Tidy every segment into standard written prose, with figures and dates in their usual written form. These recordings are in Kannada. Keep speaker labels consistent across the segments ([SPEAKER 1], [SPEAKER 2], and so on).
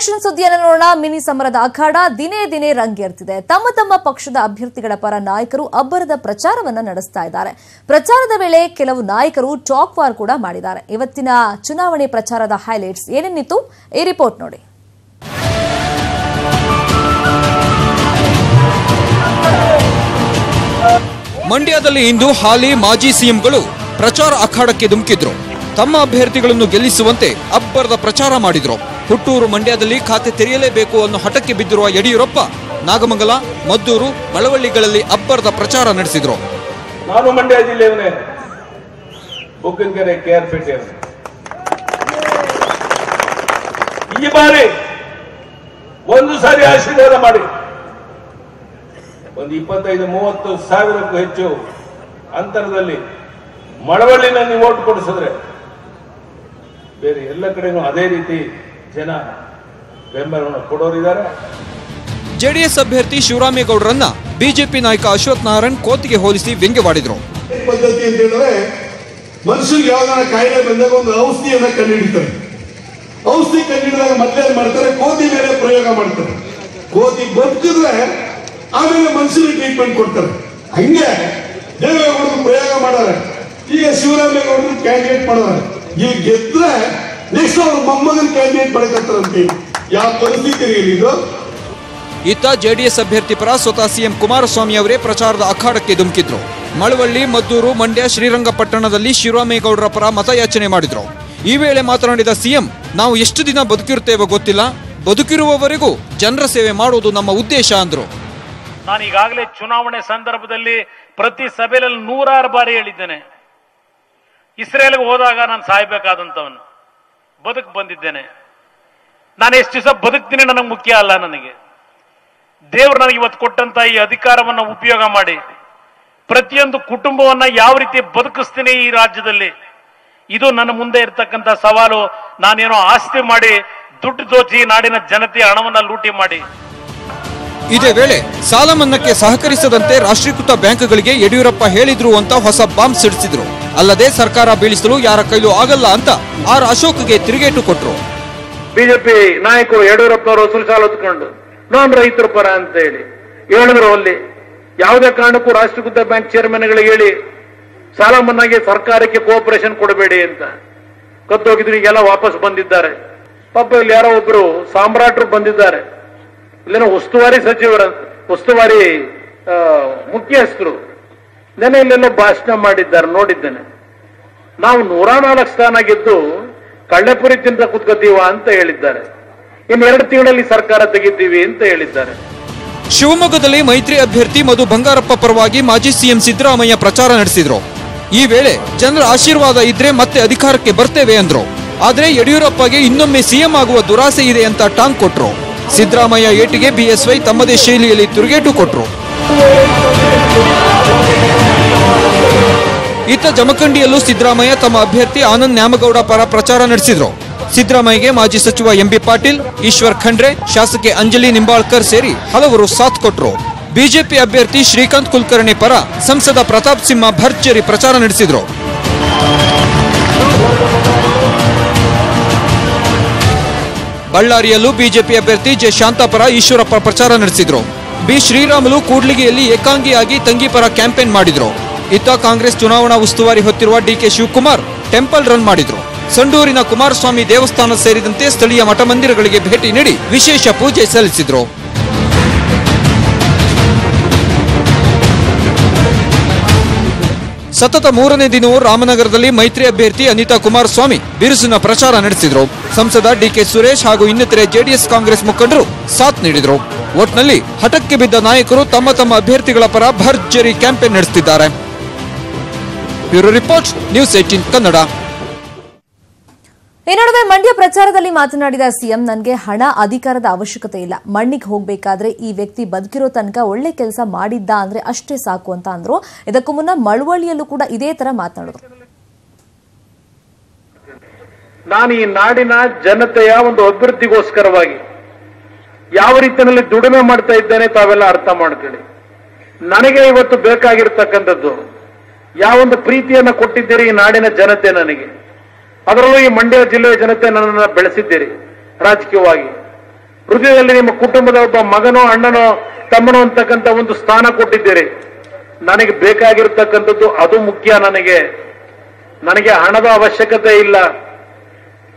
[SPEAKER 1] ಎಲೆಕ್ಷನ್ ಸುದ್ದಿಯನ್ನು ನೋಡೋಣ. ಮಿನಿ ಸಮರದ ಅಖಾಡ ದಿನೇ ದಿನೇ ರಂಗೇರ್ತಿದೆ. ತಮ್ಮ ತಮ್ಮ ಪಕ್ಷದ ಅಭ್ಯರ್ಥಿಗಳ ಪರ ನಾಯಕರು ಅಬ್ಬರದ ಪ್ರಚಾರವನ್ನು ನಡೆಸ್ತಾ ಇದ್ದಾರೆ. ಪ್ರಚಾರದ ವೇಳೆ ಕೆಲವು ನಾಯಕರು ಟಾಕ್ ವಾರ್ ಕೂಡ ಮಾಡಿದ್ದಾರೆ. ಇವತ್ತಿನ ಚುನಾವಣೆ ಪ್ರಚಾರದ ಹೈಲೈಟ್ಸ್ ಏನೇನಿತ್ತು ಈ ರಿಪೋರ್ಟ್ ನೋಡಿ.
[SPEAKER 2] ಮಂಡ್ಯದಲ್ಲಿ ಇಂದು ಹಾಲಿ ಮಾಜಿ ಸಿಎಂಗಳು ಪ್ರಚಾರ ಅಖಾಡಕ್ಕೆ ಧುಮುಕಿದ್ರು. ತಮ್ಮ ಅಭ್ಯರ್ಥಿಗಳನ್ನು ಗೆಲ್ಲಿಸುವಂತೆ ಅಬ್ಬರದ ಪ್ರಚಾರ ಮಾಡಿದ್ರು. ಹುಟ್ಟೂರು ಮಂಡ್ಯದಲ್ಲಿ ಖಾತೆ ತೆರೆಯಲೇಬೇಕು ಅನ್ನೋ ಹಠಕ್ಕೆ ಬಿದ್ದಿರುವ ಯಡಿಯೂರಪ್ಪ ನಾಗಮಂಗಲ, ಮದ್ದೂರು, ಮಳವಳ್ಳಿಗಳಲ್ಲಿ ಅಬ್ಬರದ ಪ್ರಚಾರ ನಡೆಸಿದ್ರು.
[SPEAKER 3] ನಾನು ಮಂಡ್ಯ ಜಿಲ್ಲೆಯವನೇ, ಬುಕ್ಕನಕೆರೆ KR ಪೇಟೆ. ಈ ಬಾರಿ ಒಂದು ಸಾರಿ ಆಶೀರ್ವಾದ ಮಾಡಿ ಒಂದು 25-30 ಸಾವಿರಕ್ಕೂ ಹೆಚ್ಚು ಅಂತರದಲ್ಲಿ ಮಳವಳ್ಳಿನ ನೀವು ಓಟ್ ಕೊಡಿಸಿದ್ರೆ ಬೇರೆ ಎಲ್ಲ ಕಡೆನೂ ಅದೇ ರೀತಿ ಜನ ಬೆಂಬಲವನ್ನು ಕೊಡೋರಿದ್ದಾರೆ.
[SPEAKER 2] ಜೆಡಿಎಸ್ ಅಭ್ಯರ್ಥಿ ಶಿವರಾಮೇಗೌಡರನ್ನ ಬಿಜೆಪಿ ನಾಯಕ ಅಶ್ವಥ್ ನಾರಾಯಣ್ ಕೋತಿಗೆ ಹೋಲಿಸಿ ವ್ಯಂಗ್ಯವಾಡಿದ್ರು.
[SPEAKER 4] ಪದ್ಧತಿ ಅಂತ ಹೇಳಿದ್ರೆ ಮನುಷ್ಯರಿಗೆ ಯಾವಾಗ ಕಾಯಿಲೆ ಬಂದಾಗ ಒಂದು ಔಷಧಿಯನ್ನ ಕಂಡುಹಿಡಿತಾರೆ. ಔಷಧಿ ಕಂಡುಹಿಡಿದಾಗ ಮತ್ತೆ ಮಾಡ್ತಾರೆ, ಕೋತಿ ಮೇಲೆ ಪ್ರಯೋಗ ಮಾಡ್ತಾರೆ. ಕೋತಿ ಬದುಕಿದ್ರೆ ಆಮೇಲೆ ಮನುಷ್ಯರಿಗೆ ಟ್ರೀಟ್ಮೆಂಟ್ ಕೊಡ್ತಾರೆ. ಹಂಗೆ ದೇವೇಗೌಡರು ಪ್ರಯೋಗ ಮಾಡಾರೆ. ಈಗ ಶಿವರಾಮೇಗೌಡರು ಕ್ಯಾಂಡಿಡೇಟ್ ಮಾಡೋರೆ. ಈಗ ಗೆದ್ರೆ ನೆಕ್ಸ್ಟ್ ಅವ್ರ ಮೊಮ್ಮಗನ ಕ್ಯಾಂಡಿಡೇಟ್ ಮಾಡಕತ್ತಾರಂತೆ. ಯಾವ ಪರಿಸ್ಥಿತಿ ಇದು?
[SPEAKER 2] ಇತ್ತ ಜೆಡಿಎಸ್ ಅಭ್ಯರ್ಥಿ ಪರ ಸ್ವತಃ ಸಿಎಂ ಕುಮಾರಸ್ವಾಮಿ ಅವರೇ ಪ್ರಚಾರದ ಅಖಾಡಕ್ಕೆ ಧುಮುಕಿದ್ರು. ಮಳವಳ್ಳಿ, ಮದ್ದೂರು, ಮಂಡ್ಯ, ಶ್ರೀರಂಗಪಟ್ಟಣದಲ್ಲಿ ಶಿವರಾಮೇಗೌಡರ ಪರ ಮತಯಾಚನೆ ಮಾಡಿದ್ರು. ಈ ವೇಳೆ ಮಾತನಾಡಿದ ಸಿಎಂ, ನಾವು ಎಷ್ಟು ದಿನ ಬದುಕಿರುತ್ತೇವೋ ಗೊತ್ತಿಲ್ಲ, ಬದುಕಿರುವವರೆಗೂ ಜನರ ಸೇವೆ ಮಾಡುವುದು ನಮ್ಮ ಉದ್ದೇಶ ಅಂದ್ರು.
[SPEAKER 5] ನಾನು ಈಗಾಗಲೇ ಚುನಾವಣೆ ಸಂದರ್ಭದಲ್ಲಿ ಪ್ರತಿ ಸಭೆಯಲ್ಲಿ 100 ಬಾರಿ ಹೇಳಿದ್ದೇನೆ, ಇಸ್ರೇಲ್ಗೆ ಹೋದಾಗ ನಾನು ಸಾಯ್ಬೇಕಾದಂತವನು, ಬದುಕು ಬಂದಿದ್ದೇನೆ. ನಾನು ಎಷ್ಟು ದಿವಸ ಬದುಕ್ತೀನಿ ನನಗೆ ಮುಖ್ಯ ಅಲ್ಲ. ನನಗೆ ದೇವರು ನನಗೆ ಇವತ್ತು ಕೊಟ್ಟಂತ ಈ ಅಧಿಕಾರವನ್ನು ಉಪಯೋಗ ಮಾಡಿ ಪ್ರತಿಯೊಂದು ಕುಟುಂಬವನ್ನ ಯಾವ ರೀತಿ ಬದುಕಿಸ್ತೀನಿ ಈ ರಾಜ್ಯದಲ್ಲಿ, ಇದು ನನ್ನ ಮುಂದೆ ಇರತಕ್ಕಂತ ಸವಾಲು. ನಾನೇನೋ ಆಸ್ತಿ ಮಾಡಿ ದುಡ್ಡು ದೋಚಿ ನಾಡಿನ ಜನತೆಯ ಹಣವನ್ನ ಲೂಟಿ ಮಾಡಿ.
[SPEAKER 2] ಇದೇ ವೇಳೆ ಸಾಲ ಮನ್ನಾಕ್ಕೆ ಸಹಕರಿಸದಂತೆ ರಾಷ್ಟ್ರೀಕೃತ ಬ್ಯಾಂಕ್ಗಳಿಗೆ ಯಡಿಯೂರಪ್ಪ ಹೇಳಿದ್ರು ಅಂತ ಹೊಸ ಬಾಂಬ್ ಸಿಡಿಸಿದ್ರು. ಅಲ್ಲದೆ ಸರ್ಕಾರ ಬೀಳಿಸಲು ಯಾರ ಕೈಲೂ ಆಗಲ್ಲ ಅಂತ ಆರ್ ಅಶೋಕ್ಗೆ ತಿರುಗೇಟು ಕೊಟ್ರು.
[SPEAKER 5] ಬಿಜೆಪಿ ನಾಯಕರು ಯಡಿಯೂರಪ್ಪನವರು ಹಸಿರು ಸಾಲ ಹೊತ್ಕೊಂಡು ನಾನು ರೈತರ ಪರ ಅಂತ ಹೇಳಿ ಹೇಳಿದ್ರು. ಅಲ್ಲಿ ಯಾವುದೇ ಕಾರಣಕ್ಕೂ ರಾಷ್ಟ್ರೀಕೃತ ಬ್ಯಾಂಕ್ ಚೇರ್ಮನ್ಗಳಿಗೆ ಹೇಳಿ ಸಾಲ ಮನ್ನಾಗೆ ಸರ್ಕಾರಕ್ಕೆ ಕೋಆಪರೇಷನ್ ಕೊಡಬೇಡಿ ಅಂತ ಕತ್ತೋಗಿದ್ರು. ಈಗೆಲ್ಲ ವಾಪಸ್ ಬಂದಿದ್ದಾರೆ. ಪಾಪ ಇಲ್ಲಿ ಯಾರೋ ಒಬ್ರು ಸಾಮ್ರಾಟರು ಬಂದಿದ್ದಾರೆ. ಇಲ್ಲೇನೋ ಉಸ್ತುವಾರಿ ಸಚಿವರ ಉಸ್ತುವಾರಿ ಮುಖ್ಯಸ್ಥರು ನೆನೆ ಇಲ್ಲೆಲ್ಲ ಭಾಷಣ ಮಾಡಿದ್ದಾರೆ, ನೋಡಿದ್ದೇನೆ. ನಾವು 104 ಸ್ಥಾನ ಗೆದ್ದು ಕಳ್ಳೆಪುರಿ ತಿಂತ ಕೂತ್ಕೋತೀವ ಅಂತ ಹೇಳಿದ್ದಾರೆ. ಇನ್ನು 2 ತಿಂಗಳಲ್ಲಿ ಸರ್ಕಾರ ತೆಗಿತೀವಿ ಅಂತ ಹೇಳಿದ್ದಾರೆ.
[SPEAKER 2] ಶಿವಮೊಗ್ಗದಲ್ಲಿ ಮೈತ್ರಿ ಅಭ್ಯರ್ಥಿ ಮಧು ಬಂಗಾರಪ್ಪ ಪರವಾಗಿ ಮಾಜಿ ಸಿಎಂ ಸಿದ್ದರಾಮಯ್ಯ ಪ್ರಚಾರ ನಡೆಸಿದ್ರು. ಈ ವೇಳೆ ಜನರ ಆಶೀರ್ವಾದ ಇದ್ರೆ ಮತ್ತೆ ಅಧಿಕಾರಕ್ಕೆ ಬರ್ತೇವೆ ಅಂದ್ರು. ಆದ್ರೆ ಯಡಿಯೂರಪ್ಪಗೆ ಇನ್ನೊಮ್ಮೆ ಸಿಎಂ ಆಗುವ ದುರಾಸೆ ಇದೆ ಅಂತ ಟಾಂಗ್ ಕೊಟ್ರು. ಸಿದ್ದರಾಮಯ್ಯ ಏಟಿಗೆ ಬಿಎಸ್ವೈ ತಮ್ಮದೇ ಶೈಲಿಯಲ್ಲಿ ತಿರುಗೇಟು ಕೊಟ್ರು. ಇತ್ತ ಜಮಖಂಡಿಯಲ್ಲೂ ಸಿದ್ದರಾಮಯ್ಯ ತಮ್ಮ ಅಭ್ಯರ್ಥಿ ಆನಂದ್ ನ್ಯಾಮಗೌಡ ಪರ ಪ್ರಚಾರ ನಡೆಸಿದ್ರು. ಸಿದ್ದರಾಮಯ್ಯಗೆ ಮಾಜಿ ಸಚಿವ ಎಂಬಿ ಪಾಟೀಲ್, ಈಶ್ವರ್ ಖಂಡ್ರೆ, ಶಾಸಕಿ ಅಂಜಲಿ ನಿಂಬಾಳ್ಕರ್ ಸೇರಿ ಹಲವರು ಸಾಥ್ ಕೊಟ್ರು. ಬಿಜೆಪಿ ಅಭ್ಯರ್ಥಿ ಶ್ರೀಕಾಂತ್ ಕುಲಕರ್ಣಿ ಪರ ಸಂಸದ ಪ್ರತಾಪ್ ಸಿಂಹ ಭರ್ಜರಿ ಪ್ರಚಾರ ನಡೆಸಿದ್ರು. ಬಳ್ಳಾರಿಯಲ್ಲೂ ಬಿಜೆಪಿ ಅಭ್ಯರ್ಥಿ ಜೆ ಶಾಂತಾ ಪರ ಈಶ್ವರಪ್ಪ ಪ್ರಚಾರ ನಡೆಸಿದ್ರು. ಬಿ ಶ್ರೀರಾಮುಲು ಕೂಡ್ಲಿಗಿಯಲ್ಲಿ ಏಕಾಂಗಿಯಾಗಿ ತಂಗಿ ಪರ ಕ್ಯಾಂಪೇನ್ ಮಾಡಿದ್ರು. ಇತ್ತ ಕಾಂಗ್ರೆಸ್ ಚುನಾವಣಾ ಉಸ್ತುವಾರಿ ಹೊತ್ತಿರುವ ಡಿಕೆ ಶಿವಕುಮಾರ್ ಟೆಂಪಲ್ ರನ್ ಮಾಡಿದ್ರು. ಸಂಡೂರಿನ ಕುಮಾರಸ್ವಾಮಿ ದೇವಸ್ಥಾನ ಸೇರಿದಂತೆ ಸ್ಥಳೀಯ ಮಠ ಮಂದಿರಗಳಿಗೆ ಭೇಟಿ ನೀಡಿ ವಿಶೇಷ ಪೂಜೆ ಸಲ್ಲಿಸಿದ್ರು. ಸತತ 3ನೇ ದಿನವೂ ರಾಮನಗರದಲ್ಲಿ ಮೈತ್ರಿ ಅಭ್ಯರ್ಥಿ ಅನಿತಾ ಕುಮಾರಸ್ವಾಮಿ ಬಿರುಸಿನ ಪ್ರಚಾರ ನಡೆಸಿದ್ರು. ಸಂಸದ ಡಿಕೆ ಸುರೇಶ್ ಹಾಗೂ ಇನ್ನಿತರೆ ಜೆಡಿಎಸ್ ಕಾಂಗ್ರೆಸ್ ಮುಖಂಡರು ಸಾಥ್ ನೀಡಿದ್ರು. ಒಟ್ನಲ್ಲಿ ಹಠಕ್ಕೆ ಬಿದ್ದ ನಾಯಕರು ತಮ್ಮ ತಮ್ಮ ಅಭ್ಯರ್ಥಿಗಳ ಪರ ಭರ್ಜರಿ ಕ್ಯಾಂಪೇನ್ ನಡೆಸುತ್ತಿದ್ದಾರೆ. Bureau report, news 18 Kannada.
[SPEAKER 1] ಈ ನಡುವೆ ಮಂಡ್ಯ ಪ್ರಚಾರದಲ್ಲಿ ಮಾತನಾಡಿದ ಸಿಎಂ, ನನಗೆ ಹಣ ಅಧಿಕಾರದ ಅವಶ್ಯಕತೆ ಇಲ್ಲ. ಮಣ್ಣಿಗೆ ಹೋಗಬೇಕಾದ್ರೆ ಈ ವ್ಯಕ್ತಿ ಬದುಕಿರೋ ತನಕ ಒಳ್ಳೆ ಕೆಲಸ ಮಾಡಿದ್ದ ಅಂದ್ರೆ ಅಷ್ಟೇ ಸಾಕು ಅಂತ ಅಂದ್ರು. ಇದಕ್ಕೂ ಮುನ್ನ ಮಳವಳ್ಳಿಯಲ್ಲೂ ಕೂಡ ಇದೇ ತರ ಮಾತನಾಡಿದ್ರು.
[SPEAKER 5] ನಾನು ಈ ನಾಡಿನ ಜನತೆಯ ಒಂದು ಅಭಿವೃದ್ಧಿಗೋಸ್ಕರವಾಗಿ ಯಾವ ರೀತಿಯಲ್ಲಿ ದುಡಿಮೆ ಮಾಡ್ತಾ ಇದ್ದೇನೆ ತಾವೆಲ್ಲ ಅರ್ಥ ಮಾಡ್ಕೊಳ್ಳಿ. ನನಗೆ ಇವತ್ತು ಬೇಕಾಗಿರ್ತಕ್ಕಂಥದ್ದು ಯಾವೊಂದು ಪ್ರೀತಿಯನ್ನ ಕೊಟ್ಟಿದ್ದೀರಿ ಈ ನಾಡಿನ ಜನತೆ ನನಗೆ, ಅದರಲ್ಲೂ ಈ ಮಂಡ್ಯ ಜಿಲ್ಲೆಯ ಜನತೆ ನನ್ನನ್ನು ಬೆಳೆಸಿದ್ದೀರಿ ರಾಜಕೀಯವಾಗಿ. ಹೃದಯದಲ್ಲಿ ನಿಮ್ಮ ಕುಟುಂಬದ ಒಬ್ಬ ಮಗನೋ ಅಣ್ಣನೋ ತಮ್ಮನೋ ಅಂತಕ್ಕಂಥ ಒಂದು ಸ್ಥಾನ ಕೊಟ್ಟಿದ್ದೀರಿ. ನನಗೆ ಬೇಕಾಗಿರ್ತಕ್ಕಂಥದ್ದು ಅದು ಮುಖ್ಯ. ನನಗೆ ಹಣದ ಅವಶ್ಯಕತೆ ಇಲ್ಲ,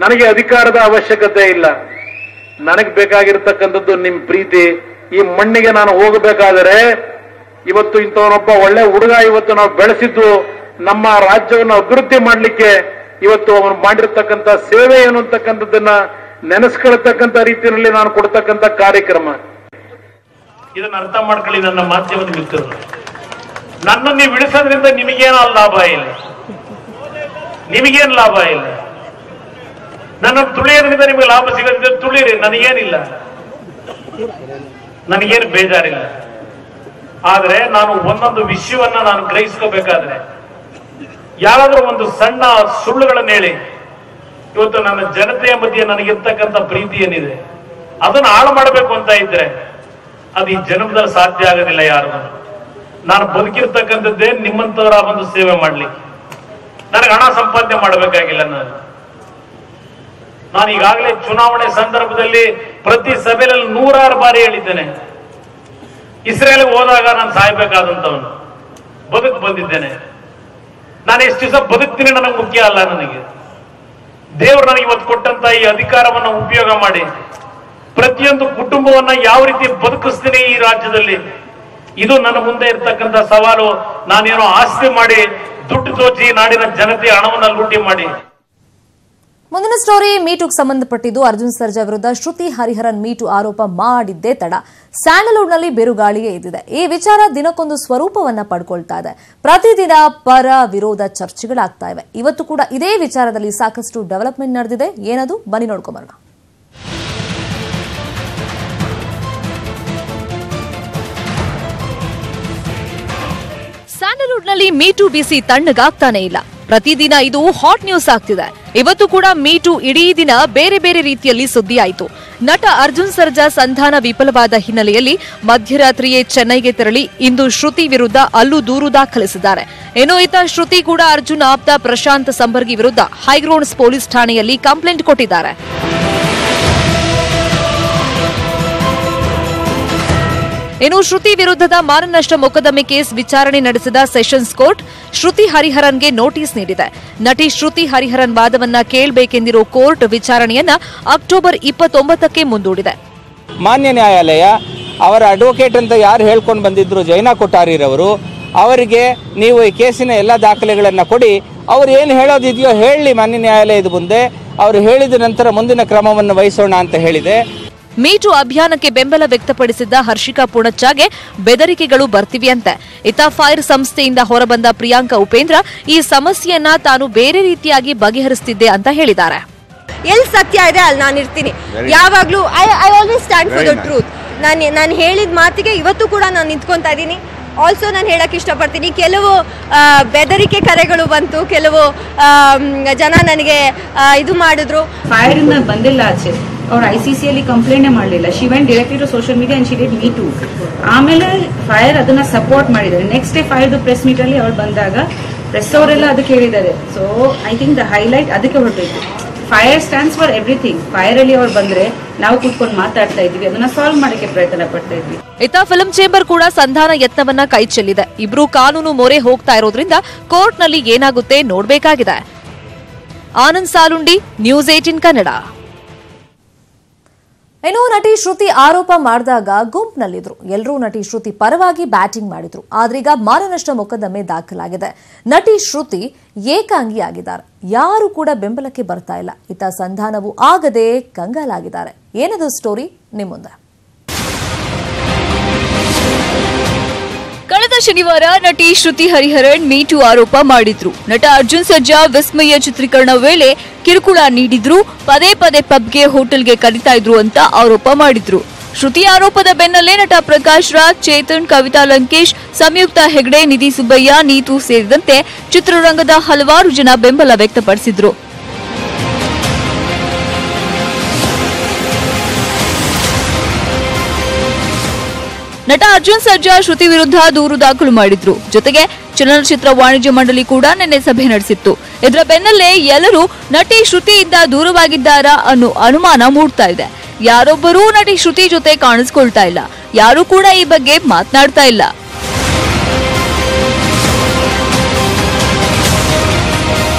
[SPEAKER 5] ನನಗೆ ಅಧಿಕಾರದ ಅವಶ್ಯಕತೆ ಇಲ್ಲ. ನನಗೆ ಬೇಕಾಗಿರ್ತಕ್ಕಂಥದ್ದು ನಿಮ್ಮ ಪ್ರೀತಿ. ಈ ಮಣ್ಣಿಗೆ ನಾನು ಹೋಗಬೇಕಾದರೆ ಇವತ್ತು ಇಂಥವನೊಬ್ಬ ಒಳ್ಳೆ ಹುಡುಗ ಇವತ್ತು ನಾವು ಬೆಳೆಸಿದ್ದು ನಮ್ಮ ರಾಜ್ಯವನ್ನು ಅಭಿವೃದ್ಧಿ ಮಾಡಲಿಕ್ಕೆ ಇವತ್ತು ಅವನು ಮಾಡಿರ್ತಕ್ಕಂಥ ಸೇವೆ ಏನು ಅಂತಕ್ಕಂಥದ್ದನ್ನ ನೆನೆಸ್ಕೊಳ್ತಕ್ಕಂಥ ರೀತಿಯಲ್ಲಿ ನಾನು ಕೊಡ್ತಕ್ಕಂಥ ಕಾರ್ಯಕ್ರಮ. ಇದನ್ನ ಅರ್ಥ ಮಾಡ್ಕೊಳ್ಳಿ ನನ್ನ ಮಾಧ್ಯಮದ ಮಿತ್ರರು. ನನ್ನನ್ನು ನೀವು ಇಳಿಸೋದ್ರಿಂದ ನಿಮಗೇನು ಲಾಭ ಇಲ್ಲ, ನಿಮಗೇನು ಲಾಭ ಇಲ್ಲ. ನನ್ನನ್ನು ತುಳಿಯೋದ್ರಿಂದ ನಿಮಗೆ ಲಾಭ ಸಿಗೋದ್ರಿಂದ ತುಳಿರಿ, ನನಗೇನಿಲ್ಲ, ನನಗೇನು ಬೇಜಾರಿಲ್ಲ. ಆದ್ರೆ ನಾನು ಒಂದೊಂದು ವಿಷಯವನ್ನ ನಾನು ಗ್ರಹಿಸ್ಕೋಬೇಕಾದ್ರೆ ಯಾರಾದ್ರೂ ಒಂದು ಸಣ್ಣ ಸುಳ್ಳುಗಳನ್ನು ಹೇಳಿ ಇವತ್ತು ನನ್ನ ಜನತೆಯ ಮಧ್ಯೆ ನನಗಿರ್ತಕ್ಕಂಥ ಪ್ರೀತಿ ಏನಿದೆ ಅದನ್ನು ಹಾಳು ಮಾಡಬೇಕು ಅಂತ ಇದ್ರೆ ಅದು ಈ ಜನ್ಮದಲ್ಲಿ ಸಾಧ್ಯ ಆಗೋದಿಲ್ಲ. ಯಾರು ನಾನು ಬದುಕಿರ್ತಕ್ಕಂಥದ್ದೇ ನಿಮ್ಮಂತವರ ಒಂದು ಸೇವೆ ಮಾಡ್ಲಿಕ್ಕೆ. ನನಗೆ ಹಣ ಸಂಪಾದನೆ ಮಾಡಬೇಕಾಗಿಲ್ಲ. ನಾನು ಈಗಾಗಲೇ ಚುನಾವಣೆ ಸಂದರ್ಭದಲ್ಲಿ ಪ್ರತಿ ಸಭೆಯಲ್ಲಿ 100 ಬಾರಿ ಹೇಳಿದ್ದೇನೆ, ಇಸ್ರೇಲ್ಗೆ ಹೋದಾಗ ನಾನು ಸಾಯ್ಬೇಕಾದಂತವನು, ಬದುಕು ಬಂದಿದ್ದೇನೆ. ನಾನು ಎಷ್ಟು ದಿವಸ ಬದುಕ್ತೀನಿ ನನಗೆ ಮುಖ್ಯ ಅಲ್ಲ. ನನಗೆ ದೇವರು ನನಗೆ ಇವತ್ತು ಕೊಟ್ಟಂತ ಈ ಅಧಿಕಾರವನ್ನ ಉಪಯೋಗ ಮಾಡಿ ಪ್ರತಿಯೊಂದು ಕುಟುಂಬವನ್ನ ಯಾವ ರೀತಿ ಬದುಕಿಸ್ತೀನಿ ಈ ರಾಜ್ಯದಲ್ಲಿ, ಇದು ನನ್ನ ಮುಂದೆ ಇರ್ತಕ್ಕಂಥ ಸವಾಲು. ನಾನೇನೋ ಆಸ್ತಿ ಮಾಡಿ ದುಡ್ಡು ದೋಚಿ ನಾಡಿನ ಜನತೆಯ ಹಣವನ್ನ ಲೂಟಿ ಮಾಡಿ.
[SPEAKER 1] ಮುಂದಿನ ಸ್ಟೋರಿ ಮೀಟೂಗೆ ಸಂಬಂಧಪಟ್ಟಿದ್ದು. ಅರ್ಜುನ್ ಸರ್ಜಾ ವಿರುದ್ಧ ಶ್ರುತಿ ಹರಿಹರನ್ ಮೀಟು ಆರೋಪ ಮಾಡಿದ್ದೇ ತಡ ಸ್ಯಾಂಡಲ್ವುಡ್ನಲ್ಲಿ ಬಿರುಗಾಳಿಯೇ ಇದ್ದಿದೆ. ಈ ವಿಚಾರ ದಿನಕ್ಕೊಂದು ಸ್ವರೂಪವನ್ನ ಪಡ್ಕೊಳ್ತಾ ಇದೆ. ಪ್ರತಿದಿನ ಪರ ವಿರೋಧ ಚರ್ಚೆಗಳಾಗ್ತಾ ಇವೆ. ಇವತ್ತು ಕೂಡ ಇದೇ ವಿಚಾರದಲ್ಲಿ ಸಾಕಷ್ಟು ಡೆವಲಪ್ಮೆಂಟ್ ನಡೆದಿದೆ. ಏನದು ಬನ್ನಿ ನೋಡ್ಕೊಂಬರೋಣ. ಸ್ಯಾಂಡಲ್ವುಡ್ನಲ್ಲಿ ಮೀಟು ಬಿಸಿ ತಣ್ಣಗಾಗ್ತಾನೆ ಇಲ್ಲ. ಪ್ರತಿದಿನ ಇದು ಹಾಟ್ ನ್ಯೂಸ್ ಆಗ್ತಿದೆ. ಇವತ್ತು ಕೂಡ ಮೀಟು ಇಡೀ ದಿನ ಬೇರೆ ಬೇರೆ ರೀತಿಯಲ್ಲಿ ಸುದ್ದಿಯಾಯಿತು. ನಟ ಅರ್ಜುನ್ ಸರ್ಜಾ ಸಂಧಾನ ವಿಫಲವಾದ ಹಿನ್ನೆಲೆಯಲ್ಲಿ ಮಧ್ಯರಾತ್ರಿಯೇ ಚೆನ್ನೈಗೆ ತೆರಳಿ ಇಂದು ಶ್ರುತಿ ವಿರುದ್ಧ ಅಲ್ಲೂ ದೂರು ದಾಖಲಿಸಿದ್ದಾರೆ. ಏನೋ ಇತ್ತ ಶ್ರುತಿ ಕೂಡ ಅರ್ಜುನ್ ಆಪ್ತ ಪ್ರಶಾಂತ್ ಸಂಬರ್ಗಿ ವಿರುದ್ಧ ಹೈಗ್ರೌಂಡ್ಸ್ ಪೊಲೀಸ್ ಠಾಣೆಯಲ್ಲಿ ಕಂಪ್ಲೇಂಟ್ ಕೊಟ್ಟಿದ್ದಾರೆ. ಇನ್ನು ಶ್ರುತಿ ವಿರುದ್ಧದ ಮಾನನಷ್ಟ ಮೊಕದ್ದಮೆ ಕೇಸ್ ವಿಚಾರಣೆ ನಡೆಸಿದ ಸೆಷನ್ಸ್ ಕೋರ್ಟ್ ಶ್ರುತಿ ಹರಿಹರನ್ಗೆ ನೋಟಿಸ್ ನೀಡಿದೆ. ನಟಿ ಶ್ರುತಿ ಹರಿಹರನ್ ವಾದವನ್ನ ಕೇಳಬೇಕೆಂದಿರೋ ಕೋರ್ಟ್ ವಿಚಾರಣೆಯನ್ನ ಅಕ್ಟೋಬರ್ 29ಕ್ಕೆ ಮುಂದೂಡಿದೆ.
[SPEAKER 6] ಮಾನ್ಯ ನ್ಯಾಯಾಲಯ ಅವರ ಅಡ್ವೊಕೇಟ್ ಅಂತ ಯಾರು ಹೇಳ್ಕೊಂಡು ಬಂದಿದ್ರು ಜೈನಾ ಕೊಠಾರಿರವರು, ಅವರಿಗೆ ನೀವು ಈ ಕೇಸಿನ ಎಲ್ಲ ದಾಖಲೆಗಳನ್ನು ಕೊಡಿ, ಅವ್ರು ಏನು ಹೇಳೋದಿದೆಯೋ ಹೇಳಿ ಮಾನ್ಯ ನ್ಯಾಯಾಲಯದ ಮುಂದೆ, ಅವರು ಹೇಳಿದ ನಂತರ ಮುಂದಿನ ಕ್ರಮವನ್ನು ವಹಿಸೋಣ ಅಂತ ಹೇಳಿದೆ.
[SPEAKER 1] ಮೀಟು ಅಭಿಯಾನಕ್ಕೆ ಬೆಂಬಲ ವ್ಯಕ್ತಪಡಿಸಿದ್ದ ಹರ್ಷಿಕಾ ಪೂಣಚ್ಚಾಗೆ ಬೆದರಿಕೆಗಳು ಬರ್ತಿವೆಯಂತೆ. ಇತ್ತ ಫೈರ್ ಸಂಸ್ಥೆಯಿಂದ ಹೊರಬಂದ ಪ್ರಿಯಾಂಕಾ ಉಪೇಂದ್ರ ಈ ಸಮಸ್ಯೆಯನ್ನ ತಾನು ಬೇರೆ ರೀತಿಯಾಗಿ ಬಗೆಹರಿಸುತ್ತಿದ್ದೆ ಅಂತ ಹೇಳಿದ್ದಾರೆ.
[SPEAKER 7] ಎಲ್ಲಿ ಸತ್ಯ ಇದೆ ಅಲ್ಲಿ ನಾನು ಇರ್ತೀನಿ ಯಾವಾಗ್ಲೂ. I always stand for the truth. ನಾನು ಹೇಳಿದ ಮಾತಿಗೆ ಇವತ್ತು ಕೂಡ ನಾನು ನಿಂತ್ಕೊಂತಾ ಇದ್ದೀನಿ. ಆಲ್ಸೋ ನಾನು ಹೇಳಕ್ ಇಷ್ಟಪಡ್ತೀನಿ, ಕೆಲವು ಬೆದರಿಕೆ ಕರೆಗಳು ಬಂತು, ಕೆಲವು ಜನ ನನಗೆ ಇದು ಮಾಡಿದ್ರು.
[SPEAKER 8] ಫೈರ್ ಇಂದ ಬಂದಿಲ್ಲ ಆಚೆ, ಅವ್ರು ICCಯಲ್ಲಿ ಕಂಪ್ಲೇಂಟ್ ಮಾಡಲಿಲ್ಲ. She went directly to social media and she did me too. ಆಮೇಲೆ ಫೈರ್ ಅದನ್ನ ಸಪೋರ್ಟ್ ಮಾಡಿದ್ದಾರೆ. ನೆಕ್ಸ್ಟ್ ಡೇ ಫೈರ್ದು ಪ್ರೆಸ್ ಮೀಟ್ ಅಲ್ಲಿ ಅವ್ರು ಬಂದಾಗ ಪ್ರೆಸ್ ಅವರೆಲ್ಲ ಅದಕ್ಕೆ ಹೇಳಿದ್ದಾರೆ. So I think the highlight ಅದಕ್ಕೆ ಹೊರಟೈತಿ. Fire stands for everything. Fire ಅಲ್ಲಿ ಅವ್ರು ಬಂದ್ರೆ ನಾವು ಕೂತ್ಕೊಂಡು ಮಾತಾಡ್ತಾ ಇದ್ವಿ, ಅದನ್ನ ಸಾಲ್ವ್ ಮಾಡಕ್ಕೆ ಪ್ರಯತ್ನ ಪಡ್ತಾ ಇದ್ವಿ.
[SPEAKER 1] ಇತ್ತ ಫಿಲ್ಮ್ ಚೇಂಬರ್ ಕೂಡ ಸಂಧಾನ ಯತ್ನವನ್ನ ಕೈ ಚೆಲ್ಲಿದೆ. ಇಬ್ರು ಕಾನೂನು ಮೊರೆ ಹೋಗ್ತಾ ಇರೋದ್ರಿಂದ ಕೋರ್ಟ್ ನಲ್ಲಿ ಏನಾಗುತ್ತೆ ನೋಡ್ಬೇಕಾಗಿದೆ. ಆನಂದ್ ಸಾಲುಂಡಿ, ನ್ಯೂಸ್ 18 ಕನ್ನಡ. ಇನ್ನು ನಟಿ ಶ್ರುತಿ ಆರೋಪ ಮಾಡಿದಾಗ ಗುಂಪಿನಲ್ಲಿದ್ರು. ಎಲ್ಲರೂ ನಟಿ ಶ್ರುತಿ ಪರವಾಗಿ ಬ್ಯಾಟಿಂಗ್ ಮಾಡಿದ್ರು. ಆದ್ರೀಗ ಮಾನನಷ್ಟ ಮೊಕದ್ದಮೆ ದಾಖಲಾಗಿದೆ. ನಟಿ ಶ್ರುತಿ ಏಕಾಂಗಿಯಾಗಿದ್ದಾರೆ. ಯಾರು ಕೂಡ ಬೆಂಬಲಕ್ಕೆ ಬರ್ತಾ ಇಲ್ಲ. ಇತ್ತ ಸಂಧಾನವೂ ಆಗದೆ ಕಂಗಾಲಾಗಿದ್ದಾರೆ. ಏನದು ಸ್ಟೋರಿ ನಿಮ್ಮ ಮುಂದೆ.
[SPEAKER 9] ಕಳೆದ ಶನಿವಾರ ನಟಿ ಶ್ರುತಿ ಹರಿಹರನ್ ಮೀಟು ಆರೋಪ ಮಾಡಿದ್ರು. ನಟ ಅರ್ಜುನ್ ಸರ್ಜಾ ವಿಸ್ಮಯ ಚಿತ್ರೀಕರಣ ವೇಳೆ ಕಿರುಕುಳ ನೀಡಿದ್ರು, ಪದೇ ಪದೇ ಪಬ್ಗೆ ಹೋಟೆಲ್ಗೆ ಕರೀತಾ ಇದ್ರು ಅಂತ ಆರೋಪ ಮಾಡಿದ್ರು. ಶ್ರುತಿ ಆರೋಪದ ಬೆನ್ನಲ್ಲೇ ನಟ ಪ್ರಕಾಶ್ ರಾಜ್, ಚೇತನ್, ಕವಿತಾ ಲಂಕೇಶ್, ಸಂಯುಕ್ತ ಹೆಗ್ಡೆ, ನಿಧಿ ಸುಬ್ಬಯ್ಯ, ನೀತು ಸೇರಿದಂತೆ ಚಿತ್ರರಂಗದ ಹಲವಾರು ಜನ ಬೆಂಬಲ ವ್ಯಕ್ತಪಡಿಸಿದ್ರು. ನಟ ಅರ್ಜುನ್ ಸರ್ಜಾ ಶ್ರುತಿ ವಿರುದ್ಧ ದೂರು ದಾಖಲು ಮಾಡಿದ್ರು. ಜೊತೆಗೆ ಚಲನಚಿತ್ರ ವಾಣಿಜ್ಯ ಮಂಡಳಿ ಕೂಡ ನಿನ್ನೆ ಸಭೆ ನಡೆಸಿತ್ತು. ಇದರ ಬೆನ್ನಲ್ಲೇ ಎಲ್ಲರೂ ನಟಿ ಶ್ರುತಿಯಿಂದ ದೂರವಾಗಿದ್ದಾರಾ ಅನ್ನೋ ಅನುಮಾನ ಮೂಡ್ತಾ ಇದೆ. ಯಾರೊಬ್ಬರೂ ನಟಿ ಶ್ರುತಿ ಜೊತೆ ಕಾಣಿಸ್ಕೊಳ್ತಾ ಇಲ್ಲ. ಯಾರು ಕೂಡ ಈ ಬಗ್ಗೆ ಮಾತನಾಡ್ತಾ ಇಲ್ಲ.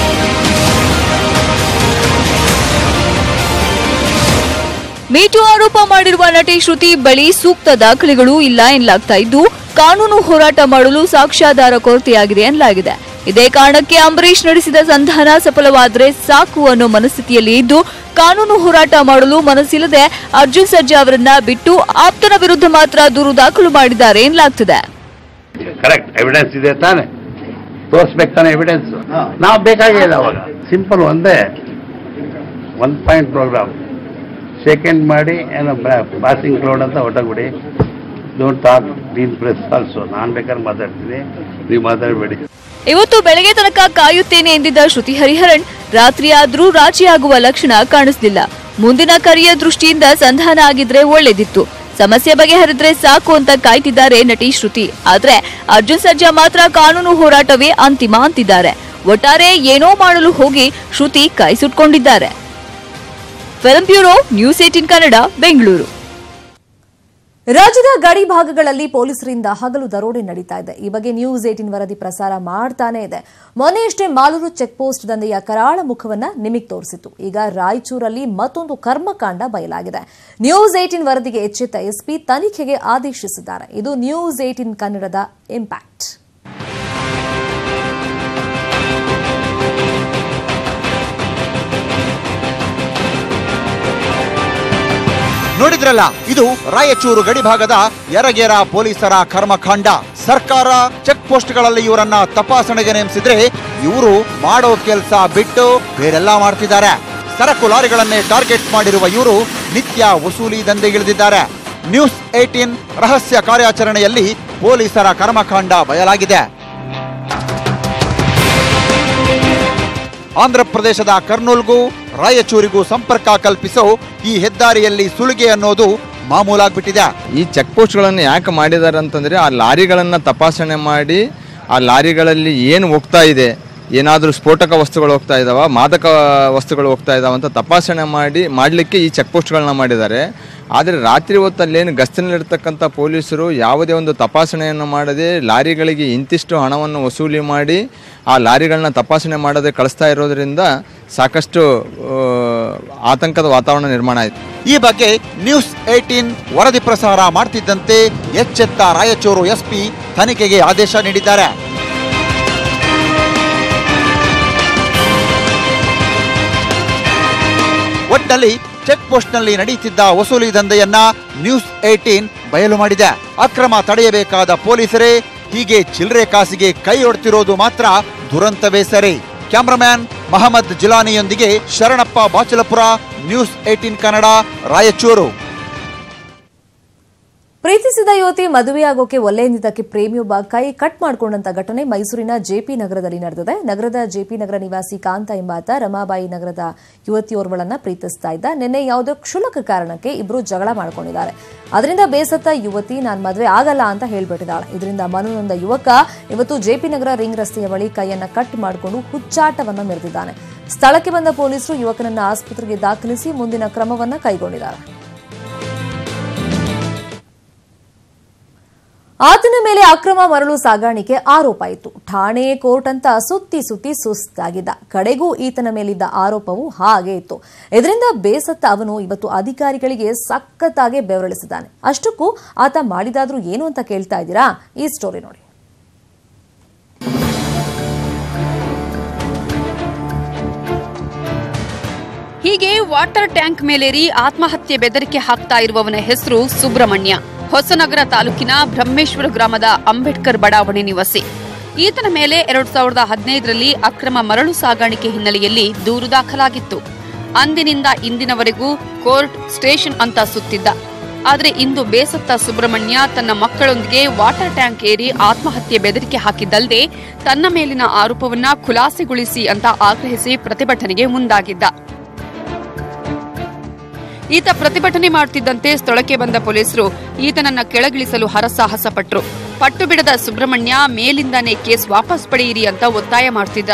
[SPEAKER 9] ಮೀಟು ಆರೋಪ ಮಾಡಿರುವ ನಟಿ ಶ್ರುತಿ ಬಳಿ ಸೂಕ್ತ ದಾಖಲೆಗಳು ಇಲ್ಲ ಎನ್ನಲಾಗ್ತಾ ಇದ್ದು, ಕಾನೂನು ಹೋರಾಟ ಮಾಡಲು ಸಾಕ್ಷ್ಯಾಧಾರ ಕೊರತೆಯಾಗಿದೆ ಎನ್ನಲಾಗಿದೆ. ಇದೇ ಕಾರಣಕ್ಕೆ ಅಂಬರೀಶ್ ನಡೆಸಿದ ಸಂಧಾನ ಸಫಲವಾದರೆ ಸಾಕು ಅನ್ನೋ ಮನಸ್ಥಿತಿಯಲ್ಲಿ ಇದ್ದು, ಕಾನೂನು ಹೋರಾಟ ಮಾಡಲು ಮನಸ್ಸಿಲ್ಲದೆ ಅರ್ಜುನ್ ಸರ್ಜಾ ಅವರನ್ನ ಬಿಟ್ಟು ಆಪ್ತನ ವಿರುದ್ಧ ಮಾತ್ರ ದೂರು ದಾಖಲು ಮಾಡಿದ್ದಾರೆ ಎನ್ನಲಾಗ್ತಿದೆ.
[SPEAKER 10] ಕರೆಕ್ಟ್ ಎವಿಡೆನ್ಸ್ ಇದೆ ತಾನೆ, ತೋರಿಸ್ಬೇಕು ತಾನೆ ಎವಿಡೆನ್ಸ್. ನಾವು ಬೇಕಾಗಿಲ್ಲ ಅವಾಗ, ಸಿಂಪಲ್ ಒಂದೇ 1 ಪಾಯಿಂಟ್ ಪ್ರೋಗ್ರಾಮ್ ಸೆಕೆಂಡ್ ಮಾಡಿ ಏನೋ ಪಾಸಿಂಗ್ ಕ್ಲೌಡ್ ಅಂತ ಹೊಟ್ಟೋಗ್ಬಿಡಿ. Don't talk green press also. ನಾನು ಬೇಕಾದ್ರೆ ಮಾತಾಡ್ತೀನಿ, ನೀವು ಮಾತಾಡಬೇಡಿ.
[SPEAKER 9] ಇವತ್ತು ಬೆಳಗ್ಗೆ ತನಕ ಕಾಯುತ್ತೇನೆ ಎಂದಿದ್ದ ಶ್ರುತಿ ಹರಿಹರನ್ ರಾತ್ರಿ ಆದ್ರೂ ರಾಜಿಯಾಗುವ ಲಕ್ಷಣ ಕಾಣಿಸಲಿಲ್ಲ. ಮುಂದಿನ ಕರಿಯ ದೃಷ್ಟಿಯಿಂದ ಸಂಧಾನ ಆಗಿದ್ರೆ ಒಳ್ಳೇದಿತ್ತು, ಸಮಸ್ಯೆ ಬಗೆಹರಿದ್ರೆ ಸಾಕು ಅಂತ ಕಾಯ್ತಿದ್ದಾರೆ ನಟಿ ಶ್ರುತಿ. ಆದ್ರೆ ಅರ್ಜುನ್ ಸರ್ಜಾ ಮಾತ್ರ ಕಾನೂನು ಹೋರಾಟವೇ ಅಂತಿಮ ಅಂತಿದ್ದಾರೆ. ಒಟ್ಟಾರೆ ಏನೋ ಮಾಡಲು ಹೋಗಿ ಶ್ರುತಿ ಕೈ ಸುಟ್ಕೊಂಡಿದ್ದಾರೆ. Film bureau, news 18 Kannada, Bengaluru.
[SPEAKER 1] ರಾಜ್ಯದ ಗಡಿ ಭಾಗಗಳಲ್ಲಿ ಪೊಲೀಸರಿಂದ ಹಗಲು ದರೋಡೆ ನಡೀತಾ ಇದೆ. ಈ ಬಗ್ಗೆ ನ್ಯೂಸ್ 18 ವರದಿ ಪ್ರಸಾರ ಮಾಡ್ತಾನೆ ಇದೆ. ಮೊನ್ನೆಯಷ್ಟೇ ಮಾಲೂರು ಚೆಕ್ ಪೋಸ್ಟ್ ದಂಧೆಯ ಕರಾಳ ಮುಖವನ್ನ ನಿಮಗೆ ತೋರಿಸಿತ್ತು. ಈಗ ರಾಯಚೂರಲ್ಲಿ ಮತ್ತೊಂದು ಕರ್ಮಕಾಂಡ ಬಯಲಾಗಿದೆ. ನ್ಯೂಸ್ 18 ವರದಿಗೆ ಎಚ್ಚೆತ್ತ ಎಸ್ಪಿ ತನಿಖೆಗೆ ಆದೇಶಿಸಿದ್ದಾರೆ. ಇದು ನ್ಯೂಸ್ 18 ಕನ್ನಡದ ಇಂಪ್ಯಾಕ್ಟ್.
[SPEAKER 11] ನೋಡಿದ್ರಲ್ಲ, ಇದು ರಾಯಚೂರು ಗಡಿಭಾಗದ ಯರಗೇರ ಪೊಲೀಸರ ಕರ್ಮಕಾಂಡ. ಸರ್ಕಾರ ಚೆಕ್ ಪೋಸ್ಟ್ಗಳಲ್ಲಿ ಇವರನ್ನ ತಪಾಸಣೆಗೆ ನೇಮಿಸಿದ್ರೆ ಇವರು ಮಾಡೋ ಕೆಲಸ ಬಿಟ್ಟು ಬೇರೆಲ್ಲ ಮಾಡ್ತಿದ್ದಾರೆ. ಸರಕು ಲಾರಿಗಳನ್ನೇ ಟಾರ್ಗೆಟ್ ಮಾಡಿರುವ ಇವರು ನಿತ್ಯ ವಸೂಲಿ ದಂಧೆಗಿಳಿದಿದ್ದಾರೆ. ನ್ಯೂಸ್ 18 ರಹಸ್ಯ ಕಾರ್ಯಾಚರಣೆಯಲ್ಲಿ ಪೊಲೀಸರ ಕರ್ಮಕಾಂಡ ಬಯಲಾಗಿದೆ. ಆಂಧ್ರಪ್ರದೇಶದ ಕರ್ನೂಲ್ಗೂ ರಾಯಚೂರಿಗೂ ಸಂಪರ್ಕ ಕಲ್ಪಿಸೋ ಈ ಹೆದ್ದಾರಿಯಲ್ಲಿ ಸುಲಿಗೆ ಅನ್ನೋದು ಮಾಮೂಲಾಗ್ಬಿಟ್ಟಿದೆ.
[SPEAKER 12] ಈ ಚೆಕ್ ಪೋಸ್ಟ್ಗಳನ್ನು ಯಾಕೆ ಮಾಡಿದ್ದಾರೆ ಅಂತಂದ್ರೆ, ಆ ಲಾರಿಗಳನ್ನ ತಪಾಸಣೆ ಮಾಡಿ ಆ ಲಾರಿಗಳಲ್ಲಿ ಏನು ಹೋಗ್ತಾ ಇದೆ, ಏನಾದರೂ ಸ್ಫೋಟಕ ವಸ್ತುಗಳು ಹೋಗ್ತಾ ಇದಾವ, ಮಾದಕ ವಸ್ತುಗಳು ಹೋಗ್ತಾ ಇದಾವ ಅಂತ ತಪಾಸಣೆ ಮಾಡಲಿಕ್ಕೆ ಈ ಚೆಕ್ ಪೋಸ್ಟ್ಗಳನ್ನ ಮಾಡಿದ್ದಾರೆ. ಆದರೆ ರಾತ್ರಿ ಹೊತ್ತಲ್ಲೇನು ಗಸ್ತಿನಲ್ಲಿರ್ತಕ್ಕಂಥ ಪೊಲೀಸರು ಯಾವುದೇ ಒಂದು ತಪಾಸಣೆಯನ್ನು ಮಾಡದೆ ಲಾರಿಗಳಿಗೆ ಇಂತಿಷ್ಟು ಹಣವನ್ನು ವಸೂಲಿ ಮಾಡಿ ಆ ಲಾರಿಗಳನ್ನ ತಪಾಸಣೆ ಮಾಡದೆ ಕಳಿಸ್ತಾ ಇರೋದ್ರಿಂದ ಸಾಕಷ್ಟು ಆತಂಕದ ವಾತಾವರಣ ನಿರ್ಮಾಣ ಆಯಿತು.
[SPEAKER 11] ಈ ಬಗ್ಗೆ ನ್ಯೂಸ್ 18 ವರದಿ ಪ್ರಸಾರ ಮಾಡ್ತಿದ್ದಂತೆ ಎಚ್ಚೆತ್ತ ರಾಯಚೂರು ಎಸ್ಪಿ ತನಿಖೆಗೆ ಆದೇಶ ನೀಡಿದ್ದಾರೆ. ಒಟ್ಟಿನಲ್ಲಿ ಚೆಕ್ ಪೋಸ್ಟ್ನಲ್ಲಿ ನಡೆಯುತ್ತಿದ್ದ ವಸೂಲಿ ದಂಧೆಯನ್ನ ನ್ಯೂಸ್ 18 ಬಯಲು ಮಾಡಿದೆ. ಅಕ್ರಮ ತಡೆಯಬೇಕಾದ ಪೊಲೀಸರೇ ಹೀಗೆ ಚಿಲ್ಲರೆ ಕಾಸಿಗೆ ಕೈ ಒಡ್ತಿರೋದು ಮಾತ್ರ ದುರಂತವೇ ಸರಿ. ಕ್ಯಾಮರಾಮ್ಯಾನ್ ಮಹಮ್ಮದ್ ಜಿಲಾನಿಯೊಂದಿಗೆ ಶರಣಪ್ಪ ಬಾಚಲಪುರ, ನ್ಯೂಸ್ 18 ಕನ್ನಡ, ರಾಯಚೂರು.
[SPEAKER 1] ಪ್ರೀತಿಸಿದ ಯುವತಿ ಮದುವೆಯಾಗೋಕೆ ಒಲ್ಲೆಯಿಂದಕ್ಕೆ ಪ್ರೇಮಿಯೊಬ್ಬ ಕೈ ಕಟ್ ಮಾಡಿಕೊಂಡಂತ ಘಟನೆ ಮೈಸೂರಿನ ಜೆಪಿ ನಗರದಲ್ಲಿ ನಡೆದಿದೆ. ನಗರದ ಜೆಪಿ ನಗರ ನಿವಾಸಿ ಕಾಂತ ಎಂಬಾತ ರಮಾಬಾಯಿ ನಗರದ ಯುವತಿಯೋರ್ವಳನ್ನ ಪ್ರೀತಿಸ್ತಾ ಇದ್ದ. ನಿನ್ನೆ ಯಾವುದೋ ಕ್ಷುಲ್ಲಕ ಕಾರಣಕ್ಕೆ ಇಬ್ರು ಜಗಳ ಮಾಡ್ಕೊಂಡಿದ್ದಾರೆ. ಅದರಿಂದ ಬೇಸತ್ತ ಯುವತಿ ನಾನು ಮದುವೆ ಆಗಲ್ಲ ಅಂತ ಹೇಳ್ಬಿಟ್ಟಿದ್ದಾಳೆ. ಇದರಿಂದ ಮನನೊಂದ ಯುವಕ ಇವತ್ತು ಜೆಪಿ ನಗರ ರಿಂಗ್ ರಸ್ತೆಯ ಬಳಿ ಕೈಯನ್ನ ಕಟ್ ಮಾಡಿಕೊಂಡು ಹುಚ್ಚಾಟವನ್ನ ಮೆರೆದಿದ್ದಾನೆ. ಸ್ಥಳಕ್ಕೆ ಬಂದ ಪೊಲೀಸರು ಯುವಕನನ್ನ ಆಸ್ಪತ್ರೆಗೆ ದಾಖಲಿಸಿ ಮುಂದಿನ ಕ್ರಮವನ್ನ ಕೈಗೊಂಡಿದ್ದಾರೆ. ಆತನ ಮೇಲೆ ಅಕ್ರಮ ಮರಳು ಸಾಗಾಣಿಕೆ ಆರೋಪ ಇತ್ತು. ಠಾಣೆ ಕೋರ್ಟ್ ಅಂತ ಸುತ್ತಿ ಸುಸ್ತಾಗಿದ್ದ. ಕಡೆಗೂ ಈತನ ಮೇಲಿದ್ದ ಆರೋಪವು ಹಾಗೆ ಇತ್ತು. ಇದರಿಂದ ಬೇಸತ್ತ ಅವನು ಇವತ್ತು ಅಧಿಕಾರಿಗಳಿಗೆ ಸಖತ್ತಾಗಿ ಬೆವರಳಿಸಿದ್ದಾನೆ. ಅಷ್ಟಕ್ಕೂ ಆತ ಮಾಡಿದಾದ್ರೂ ಏನು ಅಂತ ಕೇಳ್ತಾ ಇದ್ದೀರಾ? ಈ ಸ್ಟೋರಿ ನೋಡಿ.
[SPEAKER 13] ಹೀಗೆ ವಾಟರ್ ಟ್ಯಾಂಕ್ ಮೇಲೇರಿ ಆತ್ಮಹತ್ಯೆ ಬೆದರಿಕೆ ಹಾಕ್ತಾ ಇರುವವನ ಹೆಸರು ಸುಬ್ರಹ್ಮಣ್ಯ. ಹೊಸನಗರ ತಾಲೂಕಿನ ಬ್ರಹ್ಮೇಶ್ವರ ಗ್ರಾಮದ ಅಂಬೇಡ್ಕರ್ ಬಡಾವಣೆ ನಿವಾಸಿ. ಈತನ ಮೇಲೆ 2015ರಲ್ಲಿ ಅಕ್ರಮ ಮರಳು ಸಾಗಾಣಿಕೆ ಹಿನ್ನೆಲೆಯಲ್ಲಿ ದೂರು ದಾಖಲಾಗಿತ್ತು. ಅಂದಿನಿಂದ ಇಂದಿನವರೆಗೂ ಕೋರ್ಟ್, ಸ್ಟೇಷನ್ ಅಂತ ಸುತ್ತಿದ್ದ. ಆದರೆ ಇಂದು ಬೇಸತ್ತ ಸುಬ್ರಹ್ಮಣ್ಯ ತನ್ನ ಮಕ್ಕಳೊಂದಿಗೆ ವಾಟರ್ ಟ್ಯಾಂಕ್ ಏರಿ ಆತ್ಮಹತ್ಯೆ ಬೆದರಿಕೆ ಹಾಕಿದ್ದಲ್ಲದೆ ತನ್ನ ಮೇಲಿನ ಆರೋಪವನ್ನ ಖುಲಾಸೆಗೊಳಿಸಿ ಅಂತ ಆಗ್ರಹಿಸಿ ಪ್ರತಿಭಟನೆಗೆ ಮುಂದಾಗಿದ್ದ. ಈತ ಪ್ರತಿಭಟನೆ ಮಾಡುತ್ತಿದ್ದಂತೆ ಸ್ಥಳಕ್ಕೆ ಬಂದ ಪೊಲೀಸರು ಈತನನ್ನ ಕೆಳಗಿಳಿಸಲು ಹರಸಾಹಸ ಪಟ್ಟರು. ಪಟ್ಟು ಬಿಡದ ಸುಬ್ರಹ್ಮಣ್ಯ ಮೇಲಿಂದಾನೇ ಕೇಸ್ ವಾಪಸ್ ಪಡೆಯಿರಿ ಅಂತ ಒತ್ತಾಯ ಮಾಡುತ್ತಿದ್ದ.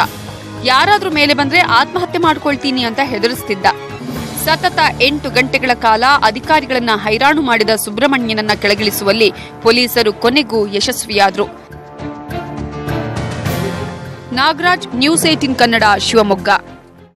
[SPEAKER 13] ಯಾರಾದ್ರೂ ಮೇಲೆ ಬಂದ್ರೆ ಆತ್ಮಹತ್ಯೆ ಮಾಡ್ಕೊಳ್ತೀನಿ ಅಂತ ಹೆದರಿಸುತ್ತಿದ್ದ. ಸತತ 8 ಗಂಟೆಗಳ ಕಾಲ ಅಧಿಕಾರಿಗಳನ್ನ ಹೈರಾಣು ಮಾಡಿದ ಸುಬ್ರಹ್ಮಣ್ಯನನ್ನ ಕೆಳಗಿಳಿಸುವಲ್ಲಿ ಪೊಲೀಸರು ಕೊನೆಗೂ ಯಶಸ್ವಿಯಾದರು. ನಾಗರಾಜ್, ನ್ಯೂಸ್ 18 ಕನ್ನಡ, ಶಿವಮೊಗ್ಗ.